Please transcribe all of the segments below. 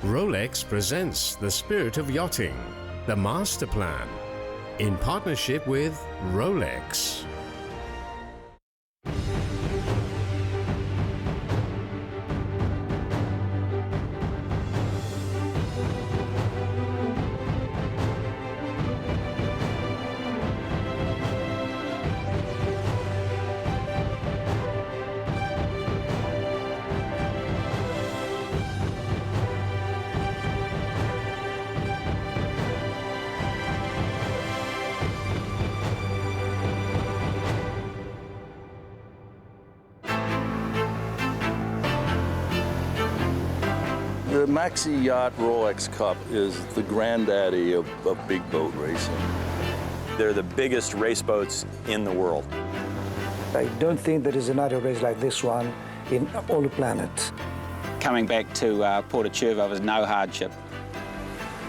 Rolex presents the spirit of yachting, the master plan, in partnership with Rolex. The Maxi Yacht Rolex Cup is the granddaddy of big boat racing. They're the biggest race boats in the world. I don't think there is another race like this one in all the planet. Coming back to Porto Cervo was no hardship.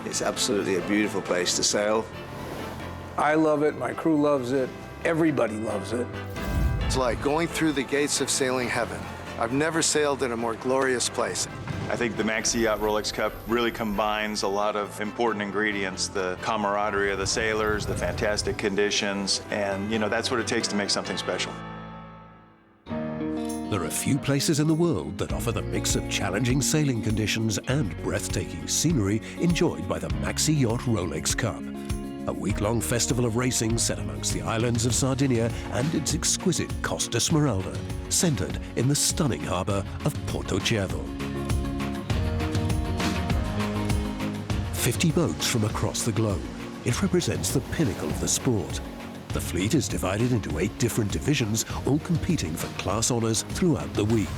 It's absolutely a beautiful place to sail. I love it, my crew loves it, everybody loves it. It's like going through the gates of sailing heaven. I've never sailed in a more glorious place. I think the Maxi Yacht Rolex Cup really combines a lot of important ingredients, the camaraderie of the sailors, the fantastic conditions, and that's what it takes to make something special. There are few places in the world that offer the mix of challenging sailing conditions and breathtaking scenery enjoyed by the Maxi Yacht Rolex Cup. A week-long festival of racing set amongst the islands of Sardinia and its exquisite Costa Smeralda, centered in the stunning harbor of Porto Cervo. 50 boats from across the globe. It represents the pinnacle of the sport. The fleet is divided into 8 different divisions, all competing for class honors throughout the week.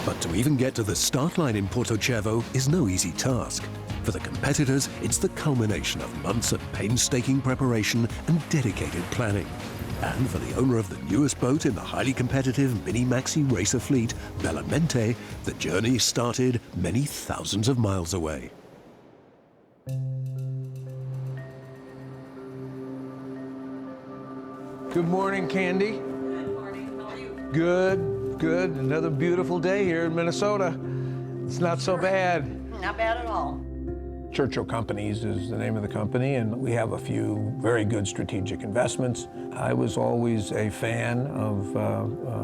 But to even get to the start line in Porto Cervo is no easy task. For the competitors, it's the culmination of months of painstaking preparation and dedicated planning. And for the owner of the newest boat in the highly competitive Mini Maxi racer fleet, Bellamente, the journey started many thousands of miles away. Good morning, Candy. Good morning, how are you? Good, good. Another beautiful day here in Minnesota. It's not so bad. Not bad at all. Churchill Companies is the name of the company, and we have a few very good strategic investments. I was always a fan of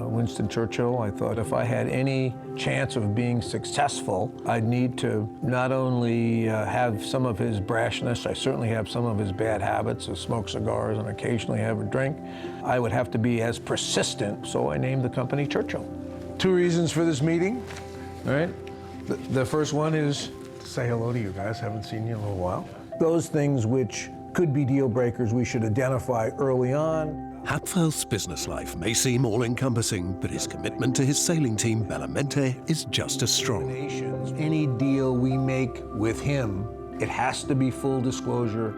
Winston Churchill. I thought if I had any chance of being successful, I'd need to not only have some of his brashness, I certainly have some of his bad habits of smoke cigars and occasionally have a drink. I would have to be as persistent, so I named the company Churchill. 2 reasons for this meeting, all right? The first one is say hello to you guys. Haven't seen you in a little while. Those things which could be deal breakers we should identify early on. Hapfel's business life may seem all-encompassing, but his commitment to his sailing team, Bellamente, is just as strong. Any deal we make with him, it has to be full disclosure.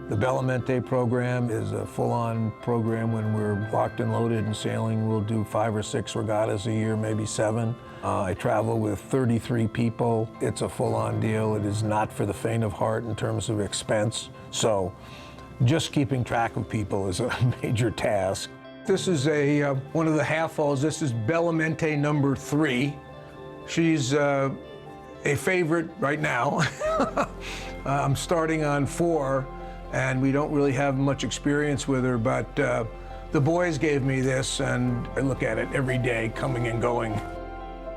The Bellamente program is a full-on program. When we're locked and loaded and sailing, we'll do 5 or 6 regattas a year, maybe 7. I travel with 33 people. It's a full-on deal. It is not for the faint of heart in terms of expense. So just keeping track of people is a major task. This is one of the half-fulls. This is Bellamente number 3. She's a favorite right now. I'm starting on 4, and we don't really have much experience with her, but the boys gave me this, and I look at it every day, coming and going.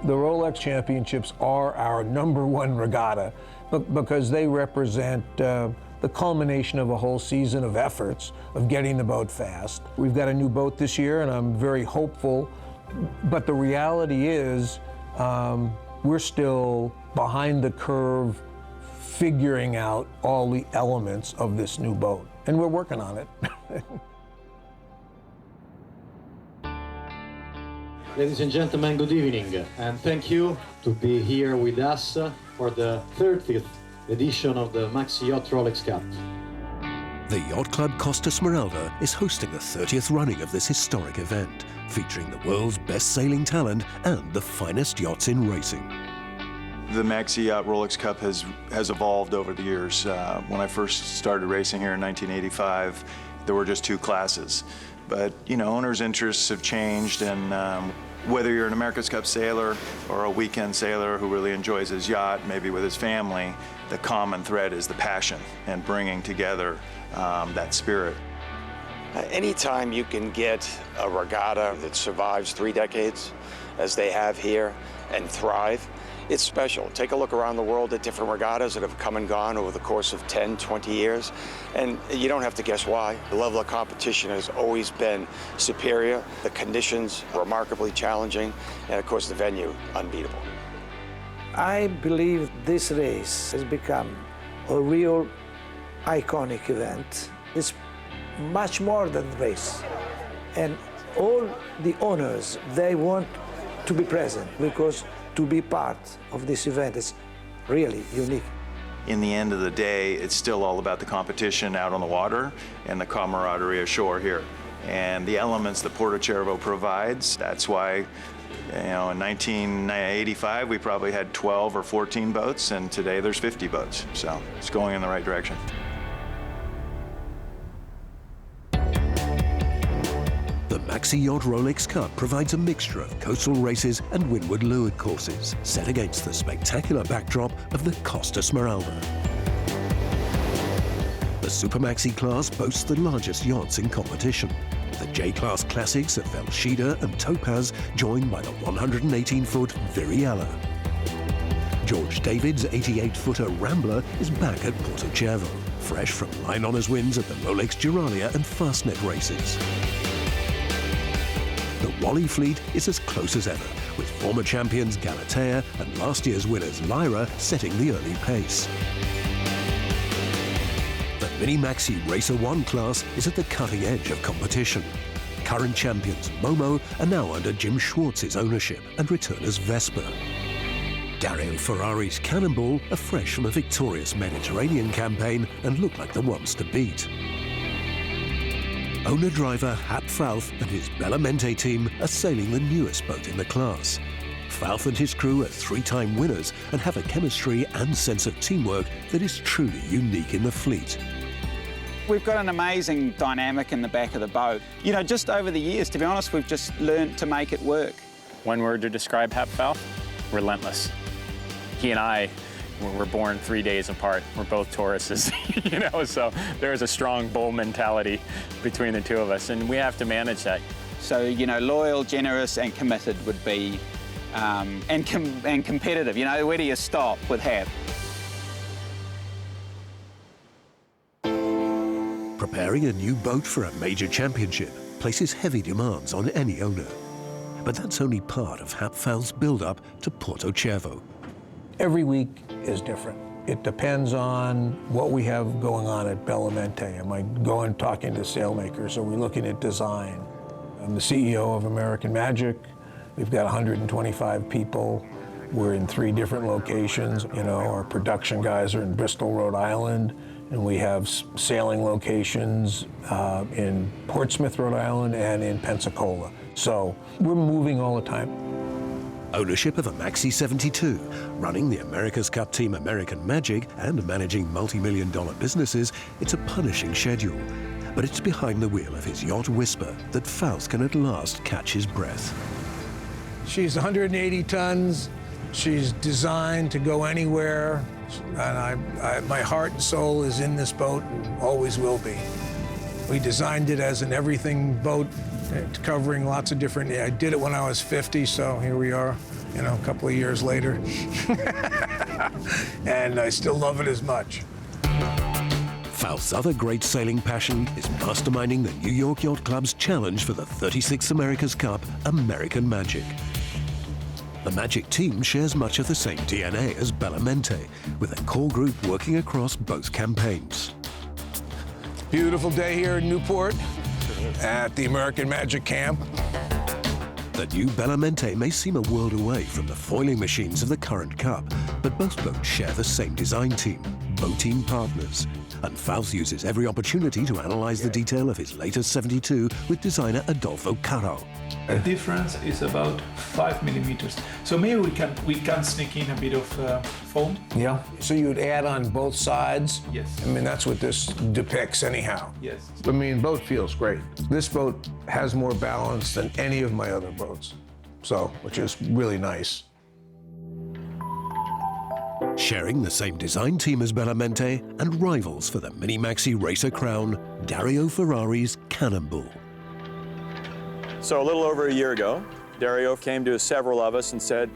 The Rolex Championships are our #1 regatta because they represent the culmination of a whole season of efforts of getting the boat fast. We've got a new boat this year, and I'm very hopeful, but the reality is we're still behind the curve figuring out all the elements of this new boat, and we're working on it. Ladies and gentlemen, good evening, and thank you to be here with us for the 30th edition of the Maxi Yacht Rolex Cup. The Yacht Club Costa Smeralda is hosting the 30th running of this historic event, featuring the world's best sailing talent and the finest yachts in racing. The Maxi Yacht Rolex Cup has evolved over the years. When I first started racing here in 1985, there were just 2 classes. But, owners' interests have changed, and Whether you're an America's Cup sailor or a weekend sailor who really enjoys his yacht, maybe with his family, the common thread is the passion and bringing together that spirit. Anytime you can get a regatta that survives 3 decades, as they have here, and thrive, it's special. Take a look around the world at different regattas that have come and gone over the course of 10, 20 years, and you don't have to guess why. The level of competition has always been superior, the conditions remarkably challenging, and of course the venue unbeatable. I believe this race has become a real iconic event. It's much more than a race. And all the owners, they want to be present because to be part of this event is really unique. In the end of the day, it's still all about the competition out on the water and the camaraderie ashore here. And the elements that Porto Cervo provides, that's why, you know, in 1985, we probably had 12 or 14 boats, and today there's 50 boats. So it's going in the right direction. The Maxi Yacht Rolex Cup provides a mixture of coastal races and windward leeward courses, set against the spectacular backdrop of the Costa Smeralda. The Super Maxi class boasts the largest yachts in competition. The J-Class classics of Velshida and Topaz, joined by the 118-foot Viriala. George David's 88-footer Rambler is back at Porto Cervo, fresh from line honours wins at the Rolex Duralia and Fastnet races. The Wally fleet is as close as ever, with former champions Galatea and last year's winners Lyra setting the early pace. The Mini Maxi Racer 1 class is at the cutting edge of competition. Current champions Momo are now under Jim Schwartz's ownership and returners Vespa. Dario Ferrari's Cannonball are fresh from a victorious Mediterranean campaign and look like the ones to beat. Owner-driver Hap Falth and his Bellamente team are sailing the newest boat in the class. Falth and his crew are 3-time winners and have a chemistry and sense of teamwork that is truly unique in the fleet. We've got an amazing dynamic in the back of the boat. You know, just over the years, to be honest, we've just learned to make it work. One word to describe Hap Falth: relentless. He and I were born 3 days apart. We're both Tauruses, you know, so there is a strong bull mentality between the two of us, and we have to manage that. So, you know, loyal, generous, and committed would be, and competitive. You know, where do you stop with Hap? Preparing a new boat for a major championship places heavy demands on any owner. But that's only part of Hap Falth's build-up to Porto Cervo. Every week is different. It depends on what we have going on at Bellamente. Am I going talking to sailmakers? Are we looking at design? I'm the CEO of American Magic. We've got 125 people. We're in 3 different locations. You know, our production guys are in Bristol, Rhode Island, and we have sailing locations in Portsmouth, Rhode Island, and in Pensacola. So we're moving all the time. Ownership of a Maxi 72, running the America's Cup team American Magic and managing multi-million-dollar businesses, it's a punishing schedule. But it's behind the wheel of his yacht Whisper that Falth can at last catch his breath. She's 180 tons. She's designed to go anywhere. And my heart and soul is in this boat and always will be. We designed it as an everything boat, covering lots of different, I did it when I was 50, so here we are, you know, a couple of years later. And I still love it as much. Falth's other great sailing passion is masterminding the New York Yacht Club's challenge for the 36th America's Cup, American Magic. The Magic team shares much of the same DNA as Bellamente, with a core group working across both campaigns. Beautiful day here in Newport at the American Magic Camp. The new Bellamente may seem a world away from the foiling machines of the current Cup, but both boats share the same design team, boat team partners. And Falth uses every opportunity to analyze the detail of his latest 72 with designer Adolfo Caro. The difference is about 5 millimeters. So maybe we can sneak in a bit of foam. Yeah. So you would add on both sides? Yes. I mean, that's what this depicts anyhow. Yes. I mean, boat feels great. This boat has more balance than any of my other boats. So, which is really nice. Sharing the same design team as Bellamente and rivals for the Mini-Maxi racer crown, Dario Ferrari's Cannonball. So a little over a year ago, Dario came to several of us and said,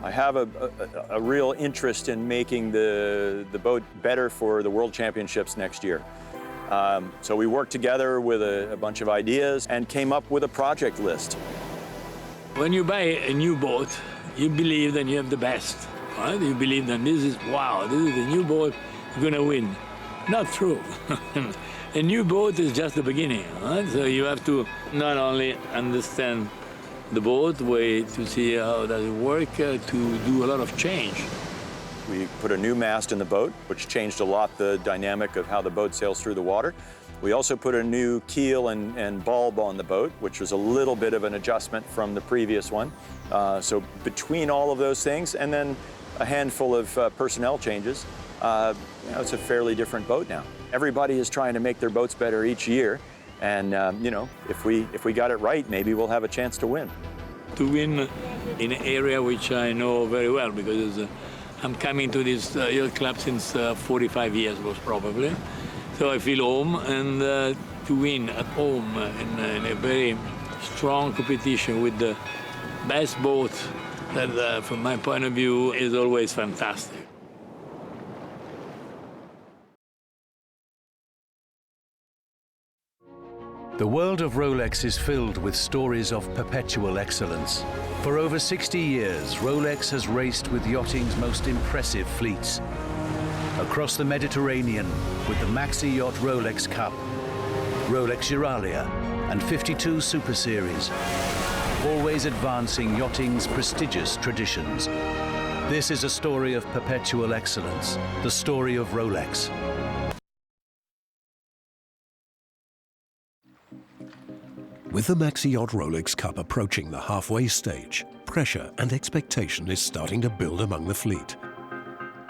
I have a real interest in making the boat better for the World Championships next year. So we worked together with a bunch of ideas and came up with a project list. When you buy a new boat, you believe that you have the best. Right? You believe that this is, wow, this is the new boat, you're going to win. Not true. A new boat is just the beginning. Right? So you have to not only understand the boat, way to see how does it work, to do a lot of change. We put a new mast in the boat, which changed a lot the dynamic of how the boat sails through the water. We also put a new keel and bulb on the boat, which was a little bit of an adjustment from the previous one. So between all of those things, and then a handful of personnel changes, it's a fairly different boat now. Everybody is trying to make their boats better each year, and if we got it right, maybe we'll have a chance to win. To win in an area which I know very well, because I'm coming to this yacht club since 45 years, most probably. So I feel home, and to win at home in a very strong competition with the best boat, that from my point of view is always fantastic. The world of Rolex is filled with stories of perpetual excellence. For over 60 years, Rolex has raced with yachting's most impressive fleets. Across the Mediterranean with the Maxi Yacht Rolex Cup, Rolex Euralia, and 52 Super Series, always advancing yachting's prestigious traditions. This is a story of perpetual excellence, the story of Rolex. With the Maxi Yacht Rolex Cup approaching the halfway stage, pressure and expectation is starting to build among the fleet.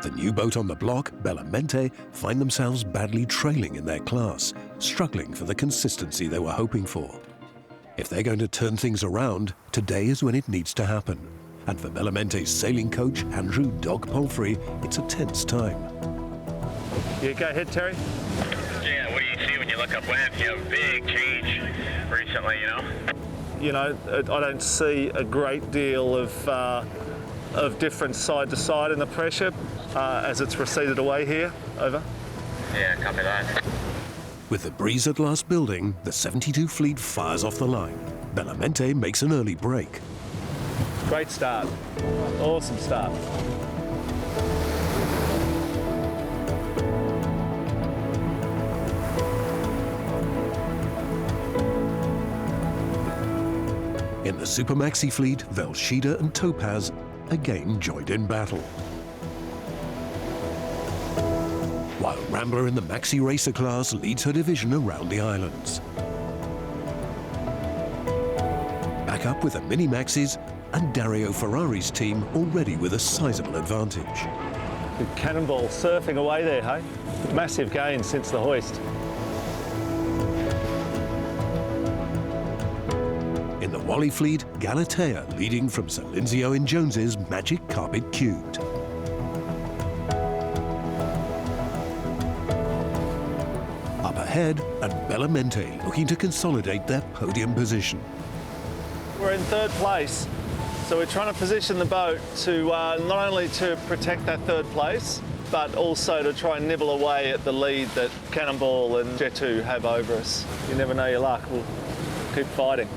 The new boat on the block, Bellamente, find themselves badly trailing in their class, struggling for the consistency they were hoping for. If they're going to turn things around, today is when it needs to happen. And for Bellamente's sailing coach, Andrew Dog Palfrey, it's a tense time. Yeah, go ahead, Terry. Yeah, what do you see when you look up wind? You have a big change recently, You know, I don't see a great deal of difference side to side in the pressure as it's receded away here. Over. Yeah, copy that. With the breeze at last building, the 72 fleet fires off the line. Bellamente makes an early break. Great start. Awesome start. In the Super Maxi fleet, Velshida and Topaz again joined in battle. While Rambler in the Maxi Racer class leads her division around the islands. Back up with the Mini Maxis and Dario Ferrari's team already with a sizable advantage. The Cannonball surfing away there, hey? Massive gain since the hoist. In the Wally fleet, Galatea leading from Sir Lindsay Owen Jones's Magic Carpet Cubed. Up ahead, and Bellamente looking to consolidate their podium position. We're in third place, so we're trying to position the boat to not only to protect that third place, but also to try and nibble away at the lead that Cannonball and Jet2 have over us. You never know your luck. We'll keep fighting.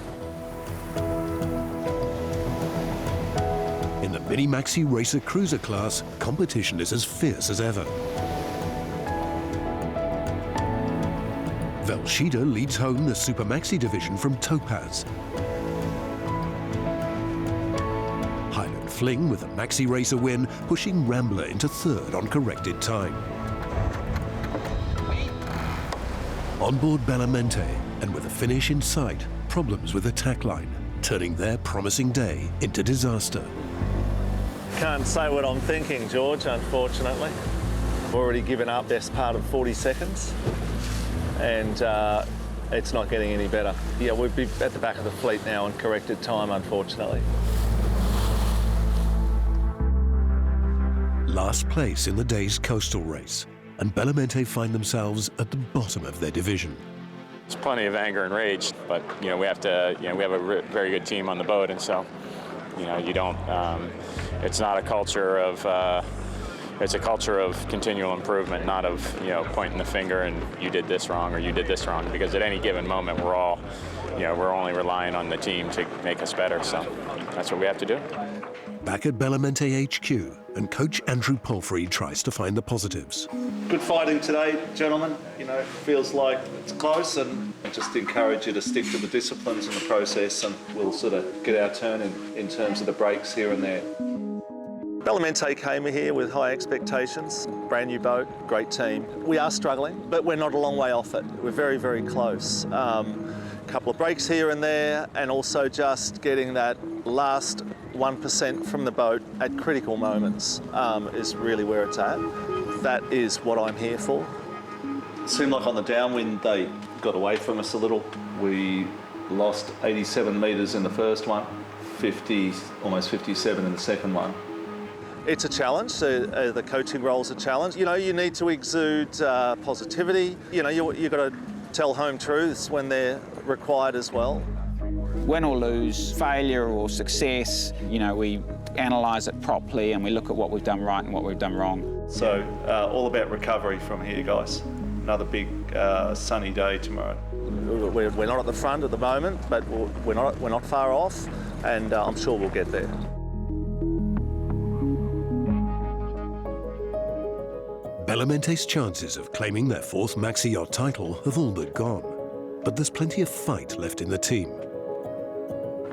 In the Mini Maxi Racer Cruiser class, competition is as fierce as ever. Velshida leads home the Super Maxi division from Topaz. Highland Fling with a Maxi Racer win, pushing Rambler into third on corrected time. On board Bellamente, and with a finish in sight, problems with the tack line, turning their promising day into disaster. Can't say what I'm thinking, George, unfortunately. I've already given up best part of 40 seconds, and it's not getting any better. Yeah, we'll be at the back of the fleet now on corrected time, unfortunately. last place in the day's coastal race, and Bellamente find themselves at the bottom of their division. There's plenty of anger and rage, but we have to, we have a very good team on the boat, and so, you don't. It's not a culture of. It's a culture of continual improvement, not of pointing the finger and you did this wrong or you did this wrong. Because at any given moment, we're all, we're only relying on the team to make us better. So that's what we have to do. Back at Bellamente HQ, and Coach Andrew Palfrey tries to find the positives. Good fighting today, gentlemen. Feels like it's close, and I just encourage you to stick to the disciplines and the process, and we'll sort of get our turn in terms of the breaks here and there. Bellamente came here with high expectations. Brand new boat, great team. We are struggling, but we're not a long way off it. We're very, very close. Couple of breaks here and there, and also just getting that last 1% from the boat at critical moments is really where it's at. That is what I'm here for. It seemed like on the downwind they got away from us a little. We lost 87 metres in the first one, almost 57 in the second one. It's a challenge. The coaching role's a challenge. You need to exude positivity. You've got to tell home truths when they're required as well. Win or lose, failure or success, we analyse it properly and we look at what we've done right and what we've done wrong. So all about recovery from here, guys. Another big sunny day tomorrow. We're not at the front at the moment, but we're not far off, and I'm sure we'll get there. Bellamente's chances of claiming their fourth Maxi Yacht title have all but gone, but there's plenty of fight left in the team.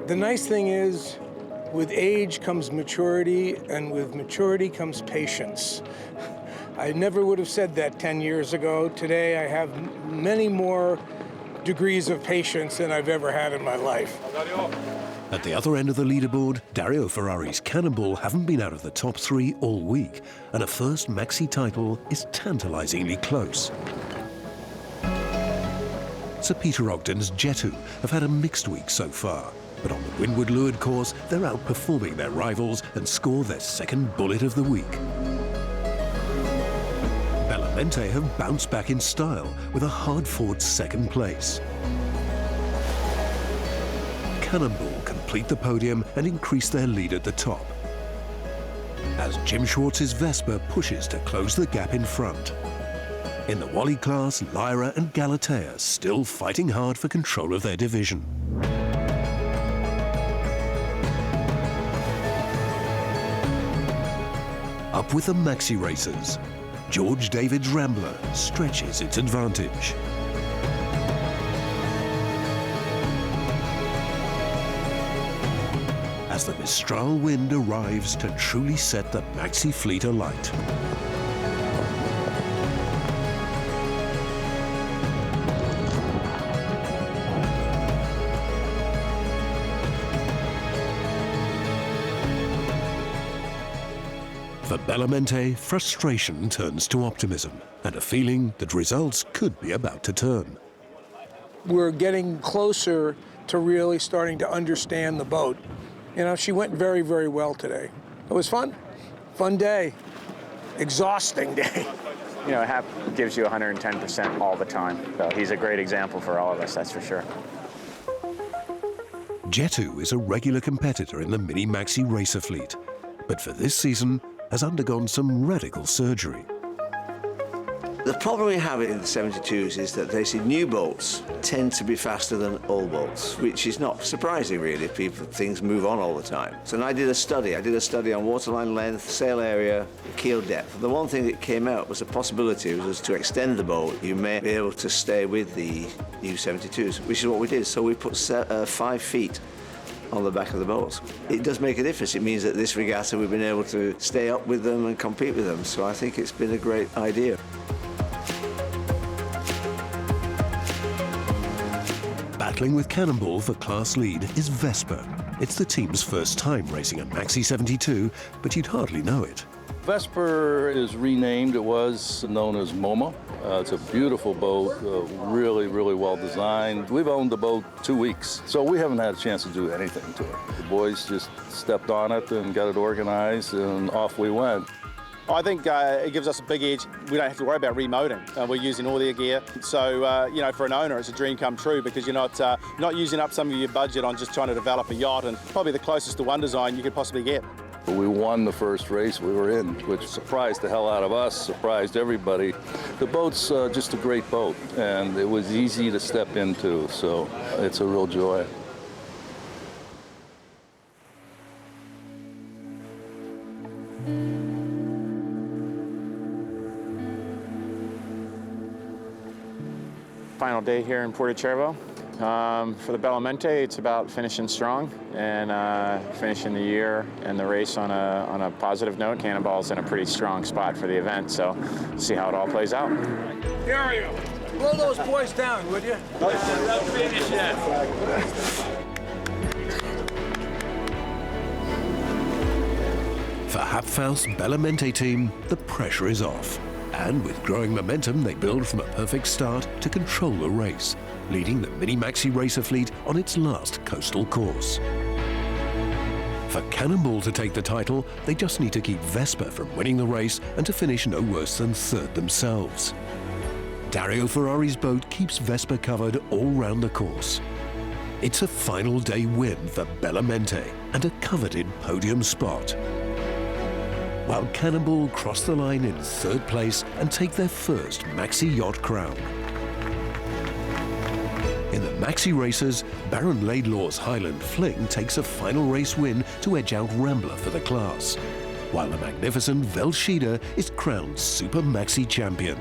The nice thing is, with age comes maturity, and with maturity comes patience. I never would have said that 10 years ago. Today I have many more degrees of patience than I've ever had in my life. At the other end of the leaderboard, Dario Ferrari's Cannonball haven't been out of the top 3 all week, and a first Maxi title is tantalizingly close. Sir Peter Ogden's Jet2 have had a mixed week so far, but on the Windward Leeward course, they're outperforming their rivals and score their second bullet of the week. Bellamente have bounced back in style with a hard-fought second place. Cannonball complete the podium and increase their lead at the top, as Jim Schwartz's Vespa pushes to close the gap in front. In the Wally class, Lyra and Galatea still fighting hard for control of their division. Up with the Maxi racers, George David's Rambler stretches its advantage. As the Mistral wind arrives to truly set the Maxi fleet alight. For Bellamente, frustration turns to optimism and a feeling that results could be about to turn. We're getting closer to really starting to understand the boat. She went very, very well today. It was fun. Fun day. Exhausting day. Hap gives you 110% all the time. So he's a great example for all of us, that's for sure. Jet2 is a regular competitor in the Mini Maxi racer fleet, but for this season has undergone some radical surgery. The problem we have in the 72s is that they see new boats tend to be faster than old boats, which is not surprising really. Things move on all the time. So I did a study. On waterline length, sail area, keel depth. The one thing that came out was a possibility was to extend the boat. You may be able to stay with the new 72s, which is what we did. So we put 5 feet on the back of the boats. It does make a difference. It means that this regatta we've been able to stay up with them and compete with them. So I think it's been a great idea. Battling with Cannonball for class lead is Vespa. It's the team's first time racing a Maxi 72, but you'd hardly know it. Vespa is renamed. It was known as MoMA. It's a beautiful boat, really, really well designed. We've owned the boat 2 weeks, so we haven't had a chance to do anything to it. The boys just stepped on it and got it organized, and off we went. I think it gives us a big edge. We don't have to worry about remoting. We're using all their gear. So, you know, for an owner, it's a dream come true because you're not using up some of your budget on just trying to develop a yacht, and probably the closest to one design you could possibly get. We won the first race we were in, which surprised the hell out of us, surprised everybody. The boat's just a great boat, and it was easy to step into, so it's a real joy. Final day here in Puerto Cervo. For the Bellamente, it's about finishing strong and finishing the year and the race on a positive note. Cannonball's in a pretty strong spot for the event, so see how it all plays out. Dario, blow those boys down, would you? Not finished yet. For Hapfaus' Bellamente team, the pressure is off. And with growing momentum, they build from a perfect start to control the race, leading the Mini-Maxi racer fleet on its last coastal course. For Cannonball to take the title, they just need to keep Vespa from winning the race and to finish no worse than third themselves. Dario Ferrari's boat keeps Vespa covered all round the course. It's a final day win for Bellamente and a coveted podium spot, while Cannonball cross the line in third place and take their first Maxi Yacht crown. In the Maxi races, Baron Laidlaw's Highland Fling takes a final race win to edge out Rambler for the class, while the magnificent Velshida is crowned Super Maxi champion.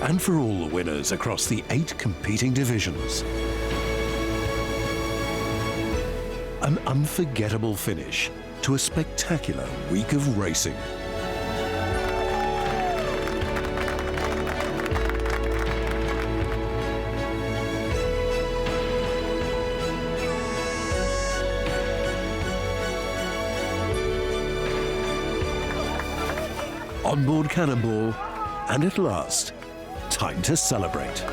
And for all the winners across the 8 competing divisions, an unforgettable finish to a spectacular week of racing. On board Cannonball, and at last, time to celebrate.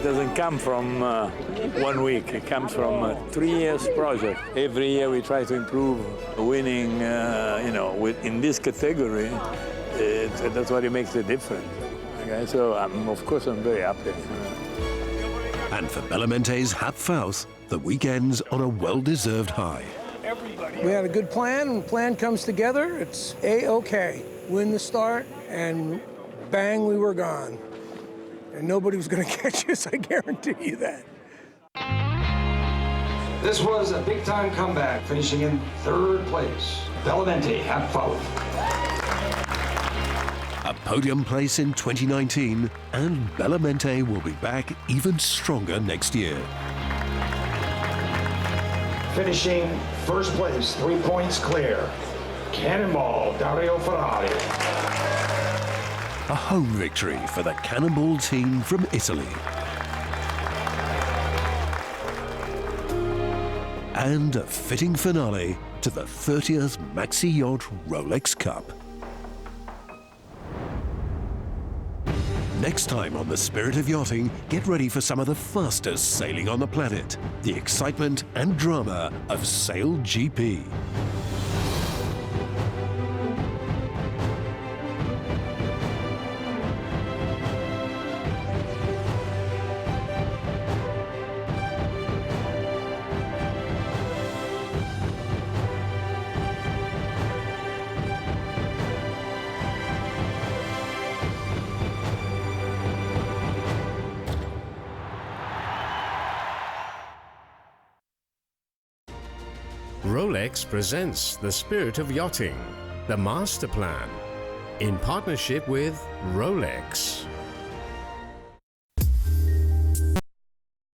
Doesn't come from 1 week. It comes from a 3 years project. Every year we try to improve. Winning, you know, in this category, that's what it makes it different. Okay, so of course I'm very happy. And for Bellemente's Hapfaus, the weekend's on a well-deserved high. We had a good plan, and the plan comes together. It's A-OK. Win the start, and bang, we were gone. And nobody was going to catch us, I guarantee you that. This was a big-time comeback, finishing in third place. Bellamente, Hapfaus. A podium place in 2019, and Bellamente will be back even stronger next year. Finishing first place, 3 points clear. Cannonball, Dario Ferrari. A home victory for the Cannonball team from Italy. And a fitting finale to the 30th Maxi Yacht Rolex Cup. Next time on The Spirit of Yachting, get ready for some of the fastest sailing on the planet. The excitement and drama of Sail GP. Rolex presents The Spirit of Yachting, the Master Plan, in partnership with Rolex.